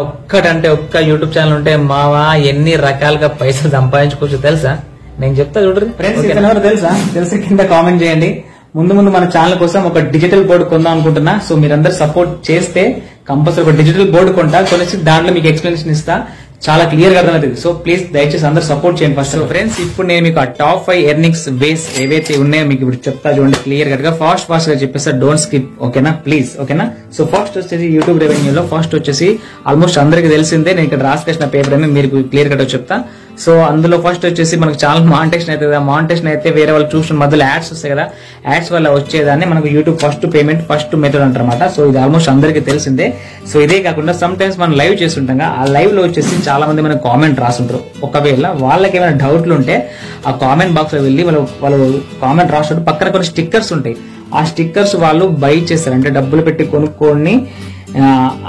ఒక్కటంటే ఒక్క YouTube channel ఉంటే మావా ఎన్ని రకాలుగా పైసలు సంపాదించుకోవచ్చు తెలుసా? నేను చెప్తా చూడరు ఫ్రెండ్స్. ఎవరు తెలుసా కింద కామెంట్ చేయండి. ముందు మన ఛానల్ కోసం ఒక డిజిటల్ బోర్డు కొందాం అనుకుంటున్నా. సో మీరందరూ సపోర్ట్ చేస్తే కంపల్సరీ ఒక డిజిటల్ బోర్డు కొంటా, కొనేసి దాంట్లో మీకు ఎక్స్ప్లెనేషన్ ఇస్తా, చాలా క్లియర్ గా అర్థమవుతుంది. సో ప్లీజ్ దయచేసి అందరూ సపోర్ట్ చేయండి ఫస్ట్. ఫ్రెండ్స్, ఇప్పుడు నేను మీకు ఆ టాప్ 5 ఎర్నింగ్స్ వేస్ ఏవైతే ఉన్నాయో మీకు ఇప్పుడు చెప్తా చూడండి క్లియర్ గా. ఫాస్ట్ గా చెప్పేస్తా, డోంట్ స్కిప్. ఓకేనా? ప్లీజ్. ఓకేనా? సో ఫస్ట్ వచ్చేసి యూట్యూబ్ రెవెన్యూలో ఫస్ట్ వచ్చేసి ఆల్మోస్ట్ అందరికి తెలిసిందే. నేను ఇక్కడ రాసుకొచ్చిన పేపర్ అని మీరు క్లియర్ గా చెప్తా. సో అందులో ఫస్ట్ వచ్చేసి మనకు చాలా మానిటేషన్ అవుతుంది. మానిటేషన్ అయితే వేరే వాళ్ళు చూసిన మధ్యలో యాడ్స్ వస్తాయి కదా, యాడ్స్ వల్ల వచ్చేదాన్ని మనకు YouTube first payment first method అంటారన్నమాట. సో ఇది ఆల్మోస్ట్ అందరికీ తెలిసిందే. సో ఇదే కాకుండా సమ్ టైమ్స్ మనం లైవ్ చేస్తుంటాం, ఆ లైవ్ లో వచ్చేసి చాలా మంది మనకు కామెంట్ రాస్తుంటారు. ఒకవేళ వాళ్ళకి ఏమైనా డౌట్లు ఉంటే ఆ కామెంట్ బాక్స్ లో వెళ్ళి వాళ్ళు కామెంట్ రాస్తుంటారు. పక్కన కొన్ని స్టిక్కర్స్ ఉంటాయి, ఆ స్టిక్కర్స్ వాళ్ళు బై చేస్తారు, అంటే డబ్బులు పెట్టి కొనుక్కొని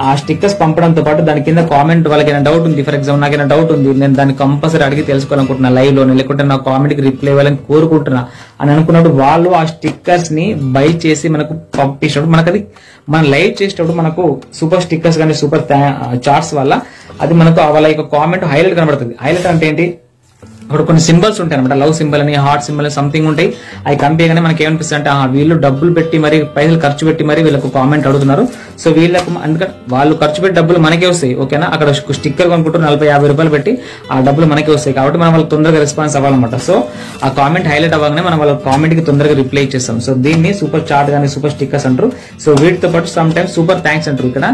ఆ స్టిక్కర్స్ పంపడంతో పాటు దాని కింద కామెంట్ వాళ్ళకైనా డౌట్ ఉంది, ఫర్ ఎగ్జాంపుల్ నాకైనా డౌట్ ఉంది, నేను దాన్ని కంపల్సరీ అడిగి తెలుసుకోవాలనుకుంటున్నా లైవ్ లో, లేకుంటే నా కామెంట్ కి రిప్లై ఇవ్వాలని కోరుకుంటున్నా అని అనుకున్నప్పుడు వాళ్ళు ఆ స్టిక్కర్స్ ని బై చేసి మనకు పంపించినప్పుడు మనకు అది మనం లైవ్ చేసేటప్పుడు మనకు సూపర్ స్టిక్కర్స్ కానీ సూపర్ చార్ట్స్ వల్ల అది మనకు వాళ్ళ యొక్క కామెంట్ హైలైట్ కనబడుతుంది. హైలైట్ అంటే ఏంటి? ఇప్పుడు కొన్ని సింబల్స్ ఉంటాయి అనమాట, లవ్ సింబల్ అని, హార్ట్ సింబల్ అని సంథింగ్ ఉంటాయి. అవి కంపేయగానే మనకి ఏమనిపిస్తుంది అంటే వీళ్ళు డబ్బులు పెట్టి మరి పైసలు ఖర్చు పెట్టి మరి వీళ్ళకు కామెంట్ అడుగుతున్నారు. సో వీళ్ళకు అందుకని వాళ్ళు ఖర్చు పెట్టి డబ్బులు మనకే వస్తాయి. ఓకేనా? అక్కడ స్టిక్కర్ కొనుక్కుంటూ 40-50 రూపాయలు పెట్టి ఆ డబ్బులు మనకే వస్తాయి. కాబట్టి మనం వాళ్ళకి తొందరగా రెస్పాన్స్ అవ్వాలన్నమాట. సో ఆ కామెంట్ హైలైట్ అవ్వగానే మనం వాళ్ళ కామెంట్ కి తొందరగా రిప్లై ఇచ్చేస్తాం. సో దీన్ని సూపర్ చార్ట్ కానీ సూపర్ స్టిక్కర్స్ అంటారు. సో వీటితో పాటు సమ్ టైమ్స్ సూపర్ థ్యాంక్స్ అంటారు. ఇక్కడ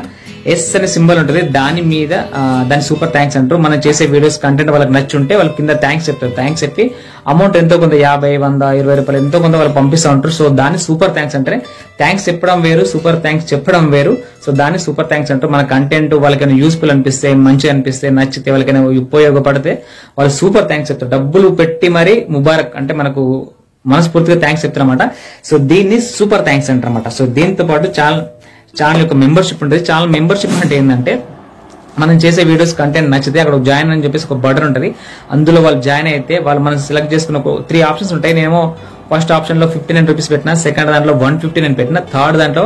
ఎస్ అనే సింబల్ ఉంటుంది, దాని మీద దాని సూపర్ థ్యాంక్స్ అంటారు. మనం చేసే వీడియోస్ కంటెంట్ వాళ్ళకి నచ్చుంటే వాళ్ళ కింద థ్యాంక్స్ చెప్తారు. థ్యాంక్స్ చెప్పి అమౌంట్ ఎంతో కొంత 50, 100, 20 రూపాయలు ఎంతో కొంత వాళ్ళు పంపిస్తూ ఉంటారు. సో దాన్ని సూపర్ థ్యాంక్స్ అంటే థ్యాంక్స్ చెప్పడం వేరు, సూపర్ థ్యాంక్స్ చెప్పడం వేరు. సో దాన్ని సూపర్ థ్యాంక్స్ అంటారు. మన కంటెంట్ వాళ్ళకైనా యూస్ఫుల్ అనిపిస్తే, మంచిగా అనిపిస్తే, నచ్చితే, వాళ్ళకైనా ఉపయోగపడితే వాళ్ళు సూపర్ థ్యాంక్స్ చెప్తారు. డబ్బులు పెట్టి మరి ముబారక్ అంటే మనకు మనస్ఫూర్తిగా థ్యాంక్స్ చెప్తారన్నమాట. సో దీన్ని సూపర్ థ్యాంక్స్ అంటారన్నమాట. సో దీంతో పాటు ఛానల్ యొక్క మెంబర్షిప్ ఉంటుంది. ఛానల్ మెంబర్షిప్ అంటే ఏంటంటే మనం చేసే వీడియోస్ కంటెంట్ నచ్చితే అక్కడ జాయిన్ అని చెప్పేసి ఒక బటన్ ఉంటుంది, అందులో వాళ్ళు జాయిన్ అయితే వాళ్ళు మనం సెలెక్ట్ చేసుకున్న 3 ఆప్షన్స్ ఉంటాయి. నేనేమో ఫస్ట్ ఆప్షన్ లో 59 రూపీస్ పెట్టినా, సెకండ్ దాంట్లో 159 పెట్టినా, థర్డ్ దాంట్లో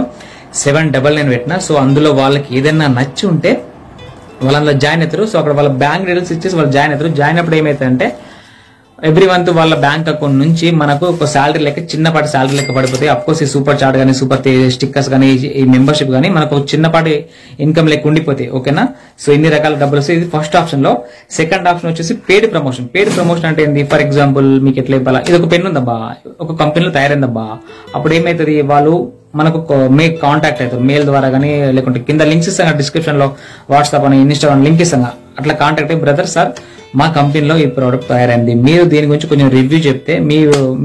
799 పెట్టినా. సో అందులో వాళ్ళకి ఏదైనా నచ్చి ఉంటే వాళ్ళు అందులో జాయిన్ అవుతారు. సో అక్కడ వాళ్ళ బ్యాంక్ డీటెయిల్స్ ఇచ్చేసి వాళ్ళు జాయిన్ అవుతారు. జాయిన్ అప్పుడు ఏమైతుందంటే ఎవ్రీ మంత్ వాళ్ళ బ్యాంక్ అకౌంట్ నుంచి మనకు ఒక శాలరీ లెక్క, చిన్నపాటి శాలరీ లెక్క పడిపోతాయి. అఫ్కోర్స్ ఈ సూపర్ చార్ట్ కానీ సూపర్ స్టిక్కర్స్ కానీ ఈ మెంబర్షిప్ కానీ మనకు చిన్నపాటి ఇన్కమ్ లెక్క ఉండిపోతాయి. ఓకేనా? సో ఇన్ని రకాల డబ్బులు వస్తాయి. ఇది ఫస్ట్ ఆప్షన్ లో. సెకండ్ ఆప్షన్ వచ్చేసి పెయిడ్ ప్రమోషన్. పెయిడ్ ప్రమోషన్ అంటే ఏంది? ఫర్ ఎగ్జాంపుల్ మీకు ఎట్లా ఇవ్వాలా, ఇది ఒక పెన్ ఉందబ్బా, ఒక కంపెనీలో తయారైందబ్బా, అప్పుడు ఏమైతుంది, వాళ్ళు మనకు కాంటాక్ట్ అవుతారు మెయిల్ ద్వారా కానీ, లేకుంటే కింద లింక్స్ ఇస్తాం డిస్క్రిప్షన్ లో, వాట్సాప్ అని, ఇన్స్టాగ్రామ్ లింక్ ఇస్తాం, అట్లా కాంటాక్ట్ అయ్యి బ్రదర్ సార్ మా కంపెనీలో ఈ ప్రోడక్ట్ తయారైంది, మీరు దీని గురించి కొంచెం రివ్యూ చెప్తే,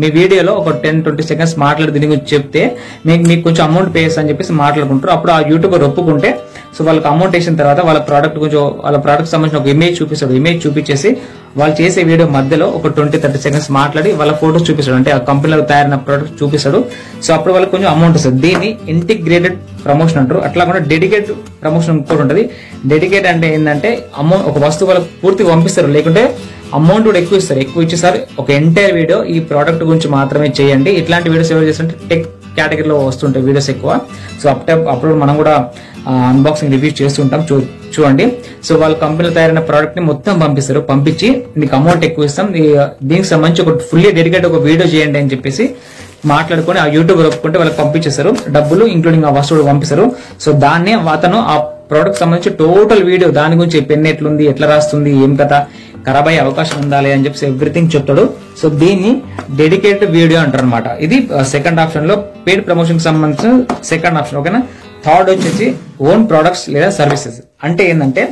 మీ వీడియోలో ఒక 10-20 సెకండ్స్ మాట్లాడి దీని గురించి చెప్తే మీకు కొంచెం అమౌంట్ పే చేస్తా అని చెప్పేసి మాట్లాడుకుంటారు. అప్పుడు ఆ యూట్యూబర్ ఒప్పుకుంటే సో వాళ్ళకి అమౌంట్ వేసిన తర్వాత వాళ్ళ ప్రోడక్ట్ కొంచెం వాళ్ళ ప్రోడక్ట్ సంబంధించిన ఒక ఇమేజ్ చూపిస్తాడు. ఇమేజ్ చూపించేసి వాళ్ళు చేసే వీడియో మధ్యలో ఒక 20-30 సెకండ్స్ మాట్లాడి వాళ్ళ ఫోటోస్ చూపిస్తాడు, అంటే ఆ కంపెనీలో తయారైన ప్రోడక్ట్ చూపిస్తాడు. సో అప్పుడు వాళ్ళకి కొంచెం అమౌంట్ వస్తుంది. దీన్ని ఇంటిగ్రేటెడ్ ప్రమోషన్ అంటారు. అట్లా కూడా డెడికేట్ ప్రమోషన్ కూడా ఉంటుంది. డెడికేట్ అంటే ఏంటంటే అమౌంట్ ఒక వస్తువు వాళ్ళకి పూర్తిగా పంపిస్తారు, లేకుంటే అమౌంట్ కూడా ఎక్కువ ఇస్తారు. ఎక్కువ ఇచ్చేసారి ఒక ఎంటైర్ వీడియో ఈ ప్రోడక్ట్ గురించి మాత్రమే చేయండి. ఇట్లాంటి వీడియోస్ ఎవరు చేస్తుంటే టెక్ కేటగిరీలో వస్తుంటాయి వీడియోస్ ఎక్కువ. సో అప్పుడు మనం కూడా అన్బాక్సింగ్ రివ్యూస్ చేస్తుంటాం, చూడండి. సో వాళ్ళ కంపెనీలో తయారైన ప్రోడక్ట్ ని మొత్తం పంపిస్తారు. పంపించి మీకు అమౌంట్ ఎక్కువ ఇస్తాం, దీనికి సంబంధించి ఒక ఫుల్లీ డెడికేట్ ఒక వీడియో చేయండి అని చెప్పేసి మాట్లాడుకొని ఆ యూట్యూబర్ ఒప్పుకుంటే వాళ్ళకి పంపించేస్తారు డబ్బులు, ఇంక్లూడింగ్ ఆ వస్తువులు పంపిస్తారు. సో దాన్ని అతను ఆ ప్రోడక్ట్ సంబంధించి టోటల్ వీడియో, దాని గురించి పెన్ ఎట్లుంది, ఎట్లా రాస్తుంది, ఏం కదా, ఖరాబ్ అయ్యే అవకాశం ఉండాలి అని చెప్పి ఎవ్రీథింగ్ చెప్తాడు. సో దీన్ని డెడికేటెడ్ వీడియో అంటారు అనమాట. ఇది సెకండ్ ఆప్షన్ లో పెయిడ్ ప్రమోషన్ కి సంబంధించిన సెకండ్ ఆప్షన్. ఓకేనా? థర్డ్ వచ్చేసి ఓన్ ప్రొడక్ట్స్ లేదా సర్వీసెస్. అంటే ఏంటంటే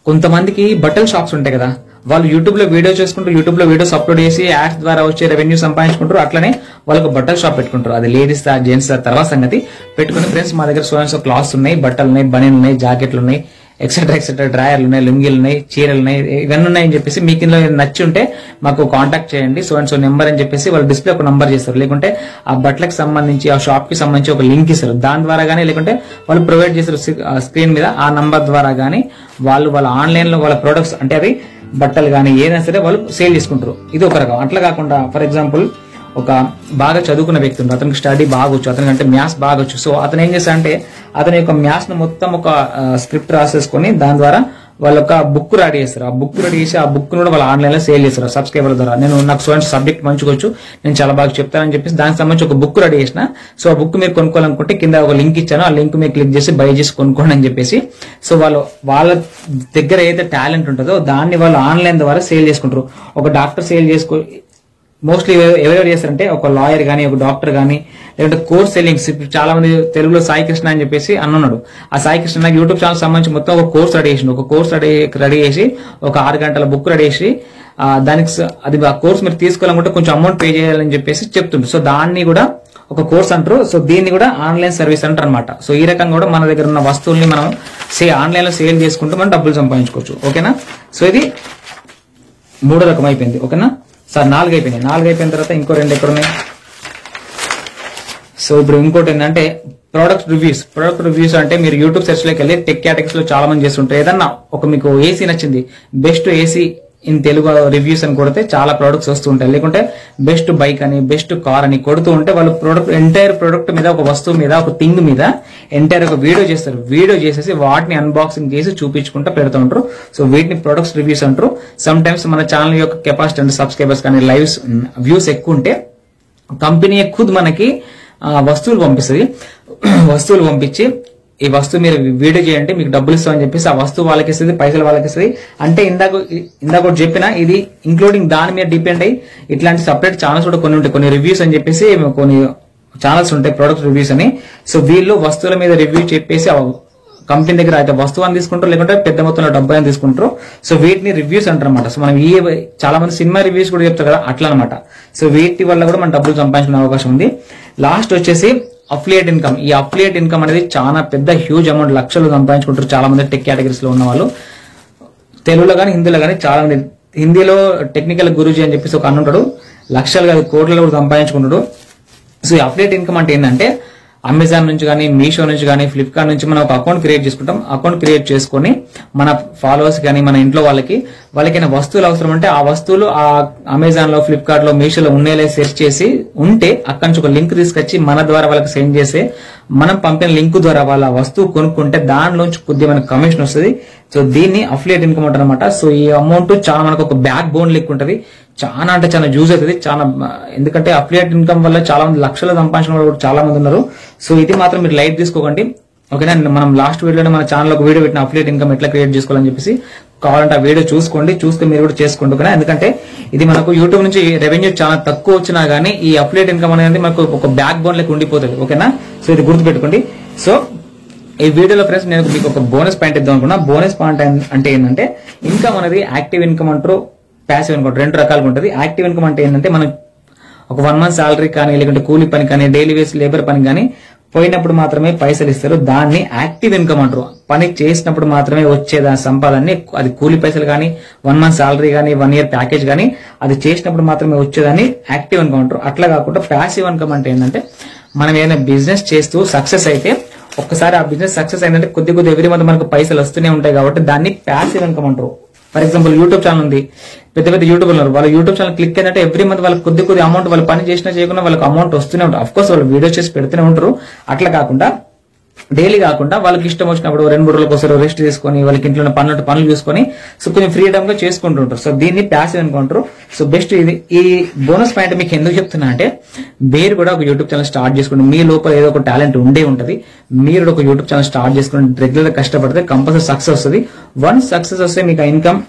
కొంతమందికి బట్టల షాప్స్ ఉంటాయి కదా, వాళ్ళు యూట్యూబ్ లో వీడియో చేసుకుంటూ యూట్యూబ్ లో వీడియోస్ అప్లోడ్ చేసి యాడ్స్ ద్వారా వచ్చే రెవెన్యూ సంపాదించుకుంటారు. అట్లనే వాళ్ళకి బట్టల షాప్ పెట్టుకుంటారు. అది లేడీస్ జెంట్స్ తర్వాత సంగతి. పెట్టుకుని ఫ్రెండ్స్ మా దగ్గర సో క్లాత్స్ ఉన్నాయి, బట్టలు ఉన్నాయి, బనీలు ఉన్నాయి, జాకెట్లు ఉన్నాయి, ఎక్సెట్రా ఎక్సెట్రా, డ్రాయర్లు ఉన్నాయి, లుంగీలు ఉన్నాయి, చీరలు ఉన్నాయి, ఇవన్నీ ఉన్నాయని చెప్పేసి మీకు ఇందులో నచ్చి ఉంటే మాకు కాంటాక్ట్ చేయండి. సో నెంబర్ అని చెప్పేసి వాళ్ళు డిస్ప్లే ఒక నంబర్ చేస్తారు, లేకుంటే ఆ బట్టలకు సంబంధించి ఆ షాప్ కి సంబంధించి ఒక లింక్ ఇస్తారు. దాని ద్వారా గానీ, లేకుంటే వాళ్ళు ప్రొవైడ్ చేస్తారు స్క్రీన్ మీద ఆ నంబర్ ద్వారా గానీ వాళ్ళ ఆన్లైన్ లో వాళ్ళ ప్రొడక్ట్స్, అంటే అది బట్టలు కానీ ఏదైనా సరే వాళ్ళు సేల్ చేసుకుంటారు. ఇది ఒక రకం. అట్లా కాకుండా ఫర్ ఎగ్జాంపుల్ ఒక బాగా చదువుకున్న వ్యక్తి ఉంటాడు, అతనికి స్టడీ బాగా వచ్చు, అతనికి అంటే మ్యాథ్స్ బాగా వచ్చు. సో అతను ఏం చేస్తాడంటే అతని యొక్క మ్యాథ్స్ ను మొత్తం ఒక స్క్రిప్ట్ రాసేసుకొని దాని ద్వారా వాళ్ళు ఒక బుక్ రెడీ చేస్తారు. ఆ బుక్ రెడీ చేసి ఆ బుక్ కూడా వాళ్ళు ఆన్లైన్ లో సేల్ చేస్తారు సబ్స్క్రైబర్ ద్వారా. నాకు సబ్జెక్ట్ మంచిగా వచ్చు, నేను చాలా బాగా చెప్తానని చెప్పేసి దానికి సంబంధించి ఒక బుక్ రెడీ చేసిన. సో ఆ బుక్ మీరు కొనుక్కోవాలనుకుంటే కింద ఒక లింక్ ఇచ్చాను, ఆ లింక్ మీరు క్లిక్ చేసి బై చేసి కొనుక్కోండి అని చెప్పేసి. సో వాళ్ళ దగ్గర ఏదైతే టాలెంట్ ఉంటుందో దాన్ని వాళ్ళు ఆన్లైన్ ద్వారా సేల్ చేసుకుంటారు. ఒక డాక్టర్ సేల్ మోస్ట్లీ ఎవరెవరు చేస్తారంటే ఒక లాయర్ గానీ, ఒక డాక్టర్ గానీ, లేదంటే కోర్స్ సెల్లింగ్స్. చాలా మంది తెలుగులో సాయి కృష్ణ అని చెప్పేసి అన్నాడు. ఆ సాయి కృష్ణ నాకు యూట్యూబ్ ఛానల్ సంబంధించి మొత్తం ఒక కోర్స్ రెడీ చేసిండు. ఒక కోర్స్ రెడీ చేసి ఒక 6 గంటల బుక్ రెడీ చేసి దానికి ఆ కోర్స్ మీరు తీసుకోవాలనుకుంటే కొంచెం అమౌంట్ పే చేయాలని చెప్పేసి చెప్తుండ్రు. సో దాన్ని కూడా ఒక కోర్స్ అంటారు. సో దీన్ని కూడా ఆన్లైన్ సర్వీస్ అంటారు అనమాట. సో ఈ రకంగా కూడా మన దగ్గర ఉన్న వస్తువుల్ని మనం ఆన్లైన్ లో సేల్ చేసుకుంటూ మనం డబ్బులు సంపాదించుకోవచ్చు. ఓకేనా. సో ఇది 3వ రకం అయిపోయింది. ఓకేనా సార్. 4 అయిపోయినాయి. 4 అయిపోయిన తర్వాత ఇంకో 2 ఎక్కడ ఉన్నాయి. సో ఇప్పుడు ఇంకోటి ఏంటంటే ప్రొడక్ట్ రివ్యూస్ అంటే మీరు యూట్యూబ్ సెర్చ్ లోకి వెళ్ళి టెక్ కేటగిరీస్ లో చాలా మంది చేస్తుంటారు. ఏదన్నా ఒక మీకు ఏసీ నచ్చింది, best AC in Telugu reviews అని కొడితే చాలా ప్రొడక్ట్స్ వస్తూ ఉంటాయి. లేకుంటే బెస్ట్ బైక్ అని, బెస్ట్ కార్ అని కొడుతూ ఉంటే వాళ్ళు ఎంటైర్ ప్రొడక్ట్ మీద, ఒక వస్తువు మీద, ఒక థింగ్ మీద ఎంటైర్ ఒక వీడియో చేస్తారు. వీడియో చేసేసి వాటిని అన్బాక్సింగ్ చేసి చూపించుకుంటూ పెడుతూ ఉంటారు. సో వీటిని ప్రొడక్ట్స్ రివ్యూస్ అంటారు. సమ్ టైమ్స్ మన ఛానల్ యొక్క కెపాసిటీ అంటే సబ్స్క్రైబర్స్ కానీ లైవ్స్ వ్యూస్ ఎక్కువ ఉంటే కంపెనీ ఖుద్ మనకి వస్తువులు పంపిస్తుంది. వస్తువులు పంపించి ఈ వస్తువు మీరు వీడియో చేయండి మీకు డబ్బులు ఇస్తామని చెప్పేసి ఆ వస్తువు వాళ్ళకి ఇస్తుంది, పైసలు వాళ్ళకి ఇస్తుంది. అంటే ఇందాక చెప్పిన ఇది ఇంక్లూడింగ్ దాని మీద డిపెండ్ అయ్యి ఇట్లాంటి సపరేట్ ఛానల్స్ కూడా కొన్ని ఉంటాయి. కొన్ని రివ్యూస్ అని చెప్పేసి కొన్ని ఛానల్స్ ఉంటాయి ప్రొడక్ట్ రివ్యూస్ అని. సో వీళ్ళు వస్తువుల మీద రివ్యూ చెప్పేసి కంపెనీ దగ్గర అయితే వస్తువుని తీసుకుంటారు, లేకుంటే పెద్ద మొత్తంలో డబ్బు అని తీసుకుంటారు. సో వీటిని రివ్యూస్ అంటారు అనమాట. సో మనం చాలా మంది సినిమా రివ్యూస్ కూడా చెప్తారు కదా, అట్లా అనమాట. సో వీటి వల్ల కూడా మనం డబ్బులు సంపాదించుకునే అవకాశం ఉంది. లాస్ట్ వచ్చేసి అఫిలియేట్ ఇన్కమ్. ఈ అఫిలియేట్ ఇన్కమ్ అనేది చాలా పెద్ద హ్యూజ్ అమౌంట్, లక్షలు సంపాదించుకుంటారు చాలా మంది టెక్ కేటగిరీస్ లో ఉన్న వాళ్ళు. తెలుగులో కానీ హిందీలో కానీ చాలా మంది. హిందీలో టెక్నికల్ గురూజీ అని చెప్పేసి ఒక అన్న ఉంటాడు, లక్షలు కాదు కోట్లలో కూడా సంపాదించుకుంటాడు. సో ఈ అఫిలియేట్ ఇన్కమ్ అంటే ఏంటంటే అమెజాన్ నుంచి కానీ, మీషో నుంచి కానీ, ఫ్లిప్కార్ట్ నుంచి మనం ఒక అకౌంట్ క్రియేట్ చేసుకుంటాం. అకౌంట్ క్రియేట్ చేసుకొని మన ఫాలోవర్స్ కానీ, మన ఇంట్లో వాళ్ళకైనా వస్తువులు అవసరం అంటే ఆ వస్తువులు ఆ అమెజాన్ లో, ఫ్లిప్కార్ట్ లో, మీషోలో ఉండేలా సెర్చ్ చేసి ఉంటే అక్కడి నుంచి ఒక లింక్ తీసుకొచ్చి మన ద్వారా వాళ్ళకి సెండ్ చేస్తే మనం పంపిన లింక్ ద్వారా వాళ్ళ వస్తువు కొనుక్కుంటే దానిలోంచి కొద్దిగా మనకు కమిషన్ వస్తుంది. సో దీన్ని అఫిలియేట్ ఇన్కమ్ అంటారు అనమాట. సో ఈ అమౌంట్ చాలా మనకు ఒక బ్యాక్ బోన్ లెక్క ఉంటుంది. చాలా అంటే చాలా యూజ్ అవుతుంది. చాలా ఎందుకంటే అఫిలియేట్ ఇన్కమ్ వల్ల చాలా మంది లక్షలు సంపాదించిన వాళ్ళు కూడా చాలా మంది ఉన్నారు. సో ఇది మాత్రం మీరు లైట్ తీసుకోకండి. ఓకేనా. మనం లాస్ట్ వీడియోలో మన ఛానల్ ఒక వీడియో పెట్టిన అఫిలియేట్ ఇన్కమ్ ఎట్లా క్రియేట్ చేసుకోవాలని చెప్పేసి, కావాలంటే ఆ వీడియో చూసుకోండి, చూస్తే మీరు కూడా చేసుకోండి. ఓకేనా. ఎందుకంటే ఇది మనకు యూట్యూబ్ నుంచి రెవెన్యూ చాలా తక్కువ వచ్చినా గానీ ఈ అఫిలియేట్ ఇన్కమ్ అనేది మనకు ఒక బ్యాక్ బోన్ లెక్క ఉండిపోతుంది. ఓకేనా. సో ఇది గుర్తుపెట్టుకోండి. సో ఈ వీడియోలో ఫ్రెండ్స్ నేను మీకు ఒక బోనస్ పాయింట్ ఇద్దాం అనుకున్నా. బోనస్ పాయింట్ అంటే ఏంటంటే ఇన్కమ్ అనేది యాక్టివ్ ఇన్కమ్ అంటారు, ప్యాసివ్ ఇన్కమ్ 2 రకాలుగా ఉంటుంది. యాక్టివ్ ఇన్కమ్ అంటే ఏంటంటే మనం ఒక 1 మంత్ సాలరీ కానీ, లేకుంటే కూలీ పని కానీ, డైలీ వేస్ లేబర్ పని కానీ పోయినప్పుడు మాత్రమే పైసలు ఇస్తారు. దాన్ని యాక్టివ్ ఇన్కమ్ అంటారు. పని చేసినప్పుడు మాత్రమే వచ్చేదా సంపాదనని, అది కూలీ పైసలు కానీ, 1 మంత్ సాలరీ కానీ, 1 ఇయర్ ప్యాకేజ్ కానీ, అది చేసినప్పుడు మాత్రమే వచ్చేదాన్ని యాక్టివ్ ఇన్కమ్ అంటారు. అట్లా కాకుండా ప్యాసివ్ ఇన్కమ్ అంటే ఏంటంటే మనం ఏదైనా బిజినెస్ చేస్తూ సక్సెస్ అయితే ఒక్కసారి ఆ బిజినెస్ సక్సెస్ అయిందంటే కొద్ది ఎవ్రీ మంత్ మనకు పైసలు వస్తూనే ఉంటాయి కాబట్టి దాన్ని ప్యాసివ్ ఇన్కమ్ అంటారు. ఫర్ ఎగ్జాంపుల్ యూట్యూబ్ ఛానల్ ఉంది, పెద్ద యూట్యూబర్ ఉన్నారు, వాళ్ళ యూట్యూబ్ ఛానల్ క్లిక్ అయిందంటే ఎవ్రీ మంత్ వాళ్ళకి కొద్ది అమౌంట్, వాళ్ళు పని చేసినా చేయకుండా వాళ్ళకి అమౌంట్ వస్తూనే ఉంటారు. అఫ్ కోర్స్ వాళ్ళు వీడియో చేసి పెడుతూనే ఉంటారు. అట్లా కాకుండా డైలీ కాకుండా వాళ్ళకి ఇష్టం వచ్చినప్పుడు 2-3 రోజులకు ఒకసారి రెస్ట్ తీసుకొని వాళ్ళకి ఇంట్లో పనులు చూసుకొని సో కొంచెం ఫ్రీడమ్ గా చేసుకుంటూ ఉంటారు. సో దీన్ని ప్యాసివ్ ఇన్కమ్ అంటారు. సో బెస్ట్ ఇది. ఈ బోనస్ పాయింట్ మీకు ఎందుకు చెప్తున్నా అంటే మీరు కూడా ఒక యూట్యూబ్ ఛానల్ స్టార్ట్ చేసుకోండి. మీ లోపల ఏదో ఒక టాలెంట్ ఉండే ఉంటది. మీరు ఒక యూట్యూబ్ ఛానల్ స్టార్ట్ చేసుకుని రెగ్యులర్ గా కష్టపడితే కంపల్సరీ సక్సెస్ వస్తుంది. వన్స్ సక్సెస్ వస్తే మీకు ఇన్కమ్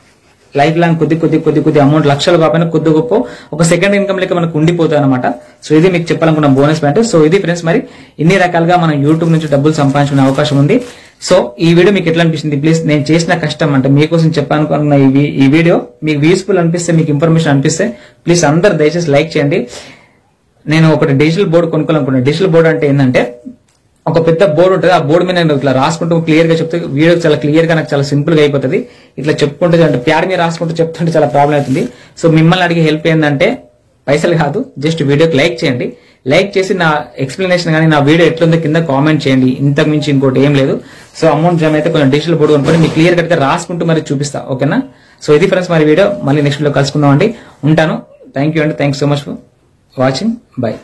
లైఫ్ లాంగ్ కొద్ది అమౌంట్, లక్షలు కాకపోయినా కొద్ది గొప్ప ఒక సెకండ్ ఇన్కమ్ లెక్క మనకు ఉండిపోతుంది అనమాట. సో ఇది మీకు చెప్పాలనుకున్న బోనస్ పాయింట్. సో ఇది ఫ్రెండ్స్, మరి ఇన్ని రకాలుగా మనం యూట్యూబ్ నుంచి డబ్బులు సంపాదించుకునే అవకాశం ఉంది. సో ఈ వీడియో మీకు ఎట్లా అనిపిస్తుంది? ప్లీజ్ నేను చేసిన కష్టం అంటే మీకోసం చెప్పాలనుకున్న ఈ వీడియో మీకు యూస్ఫుల్ అనిపిస్తే, మీకు ఇన్ఫర్మేషన్ అనిపిస్తే ప్లీజ్ అందరు దయచేసి లైక్ చేయండి. నేను ఒకటి డిజిటల్ బోర్డు కొనుక్కోవాలనుకున్నాను. డిజిటల్ బోర్డు అంటే ఏంటంటే ఒక పెద్ద బోర్డు ఉంటుంది. ఆ బోర్డు మీద నేను ఇట్లా రాసుకుంటూ క్లియర్ గా చెప్తే వీడియో చాలా క్లియర్ గా నాకు చాలా సింపుల్ గా అయిపోతుంది. ఇట్లా చెప్పుకుంటే అంటే ప్యాడ్ మీద రాసుకుంటూ చెప్తుంటే చాలా ప్రాబ్లం అవుతుంది. సో మిమ్మల్ని అడిగే హెల్ప్ ఏంటంటే పైసలు కాదు, జస్ట్ వీడియోకి లైక్ చేయండి. లైక్ చేసి నా ఎక్స్ప్లెనేషన్ కానీ నా వీడియో ఎట్లుందో కింద కామెంట్ చేయండి. ఇంతకు మించి ఇంకోటి ఏం లేదు. సో అమౌంట్ జమ అయితే కొంచెం డిజిటల్ బోర్డు కొనుక్కొని మీకు క్లియర్ గా రాసుకుంటూ మరి చూపిస్తా. ఓకేనా. సో ఇది ఫ్రెండ్స్ మరి వీడియో. మళ్ళీ నెక్స్ట్ వీడియో కలుసుకుందాం అండి. ఉంటాను. థ్యాంక్ యూ అండి. Thanks so much. Watching. By.